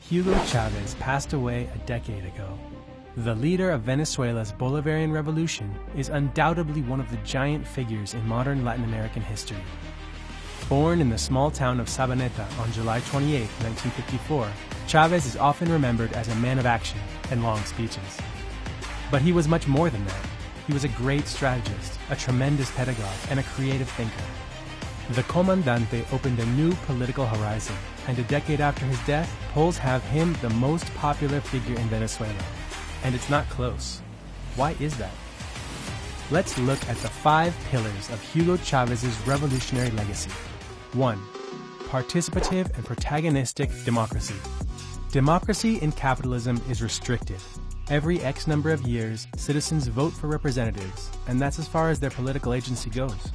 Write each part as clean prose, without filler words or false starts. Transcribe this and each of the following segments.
Hugo Chavez passed away a decade ago. The leader of Venezuela's Bolivarian Revolution is undoubtedly one of the giant figures in modern Latin American history. Born in the small town of Sabaneta on July 28, 1954, Chavez is often remembered as a man of action and long speeches. But he was much more than that. He was a great strategist, a tremendous pedagogue, and a creative thinker. The Comandante opened a new political horizon, and a decade after his death, polls have him the most popular figure in Venezuela. And it's not close. Why is that? Let's look at the 5 pillars of Hugo Chavez's revolutionary legacy. 1. Participative and protagonistic democracy. Democracy in capitalism is restricted. Every X number of years, citizens vote for representatives, and that's as far as their political agency goes.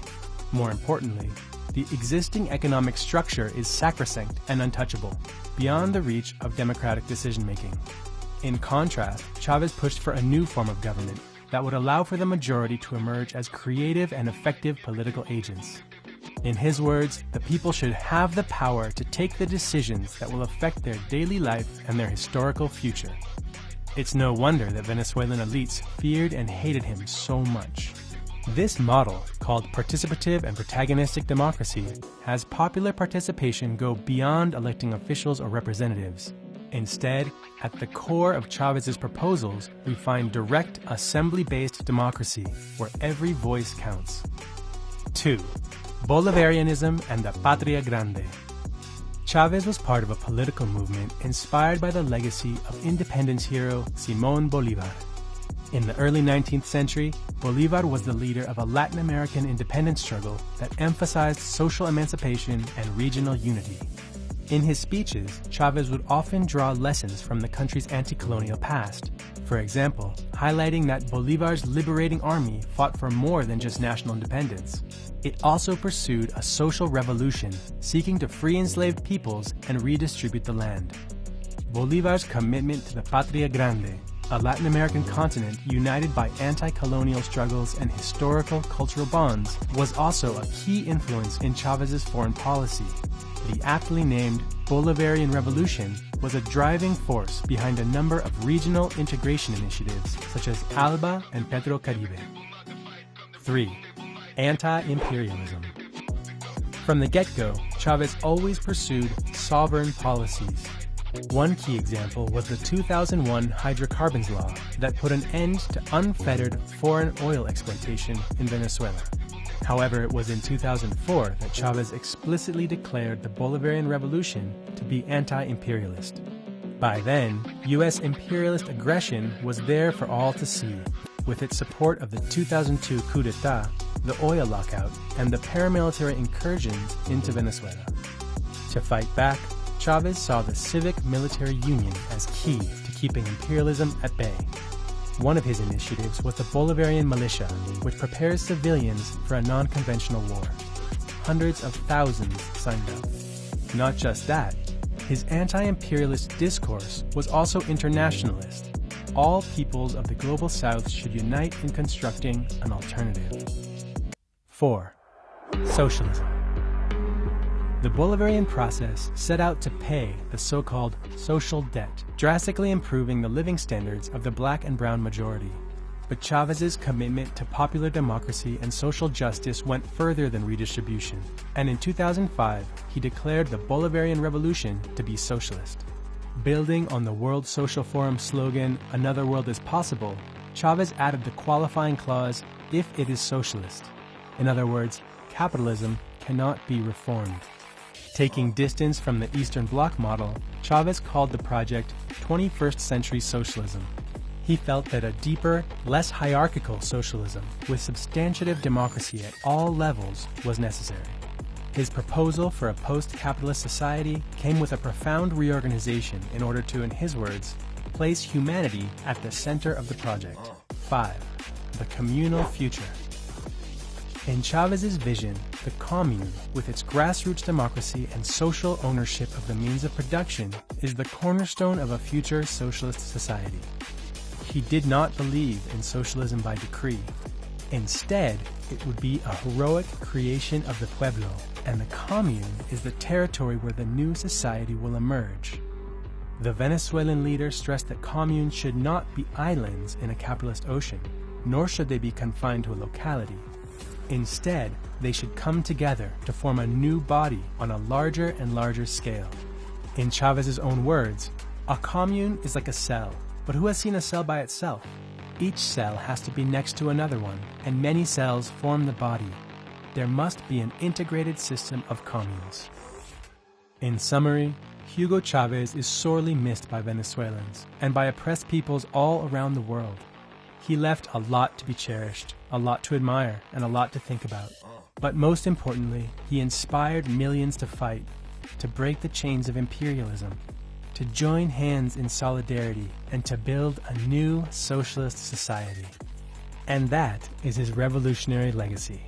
More importantly, the existing economic structure is sacrosanct and untouchable, beyond the reach of democratic decision-making. In contrast, Chavez pushed for a new form of government that would allow for the majority to emerge as creative and effective political agents. In his words, the people should have the power to take the decisions that will affect their daily life and their historical future. It's no wonder that Venezuelan elites feared and hated him so much. This model, called participative and protagonistic democracy, has popular participation go beyond electing officials or representatives. Instead, at the core of Chavez's proposals, we find direct assembly-based democracy, where every voice counts. 2. Bolivarianism and the Patria Grande. Chavez was part of a political movement inspired by the legacy of independence hero Simón Bolívar. In the early 19th century, Bolívar was the leader of a Latin American independence struggle that emphasized social emancipation and regional unity. In his speeches, Chavez would often draw lessons from the country's anti-colonial past. For example, highlighting that Bolívar's liberating army fought for more than just national independence. It also pursued a social revolution, seeking to free enslaved peoples and redistribute the land. Bolívar's commitment to the Patria Grande, a Latin American continent united by anti-colonial struggles and historical cultural bonds, was also a key influence in Chavez's foreign policy. The aptly named Bolivarian Revolution was a driving force behind a number of regional integration initiatives such as ALBA and Petrocaribe. 3. Anti-imperialism. From the get-go, Chavez always pursued sovereign policies. One key example was the 2001 hydrocarbons law that put an end to unfettered foreign oil exploitation in Venezuela. However, it was in 2004 that Chavez explicitly declared the Bolivarian Revolution to be anti-imperialist. By then, U.S. imperialist aggression was there for all to see, with its support of the 2002 coup d'etat, the oil lockout, and the paramilitary incursions into Venezuela. To fight back, Chavez saw the civic-military union as key to keeping imperialism at bay. One of his initiatives was the Bolivarian militia, which prepares civilians for a non-conventional war. Hundreds of thousands signed up. Not just that, his anti-imperialist discourse was also internationalist. All peoples of the global south should unite in constructing an alternative. 4. Socialism. The Bolivarian process set out to pay the so-called social debt, drastically improving the living standards of the black and brown majority. But Chavez's commitment to popular democracy and social justice went further than redistribution, and in 2005, he declared the Bolivarian Revolution to be socialist. Building on the World Social Forum slogan, "Another world is possible," Chavez added the qualifying clause, "if it is socialist." In other words, capitalism cannot be reformed. Taking distance from the Eastern Bloc model, Chavez called the project 21st Century Socialism. He felt that a deeper, less hierarchical socialism with substantive democracy at all levels was necessary. His proposal for a post-capitalist society came with a profound reorganization in order to, in his words, place humanity at the center of the project. 5. The communal future. In Chavez's vision, the commune, with its grassroots democracy and social ownership of the means of production, is the cornerstone of a future socialist society. He did not believe in socialism by decree. Instead, it would be a heroic creation of the pueblo, and the commune is the territory where the new society will emerge. The Venezuelan leader stressed that communes should not be islands in a capitalist ocean, nor should they be confined to a locality. Instead, they should come together to form a new body on a larger and larger scale. In Chavez's own words, a commune is like a cell, but who has seen a cell by itself? Each cell has to be next to another one, and many cells form the body. There must be an integrated system of communes. In summary, Hugo Chavez is sorely missed by Venezuelans and by oppressed peoples all around the world. He left a lot to be cherished, a lot to admire, and a lot to think about. But most importantly, he inspired millions to fight, to break the chains of imperialism, to join hands in solidarity, and to build a new socialist society. And that is his revolutionary legacy.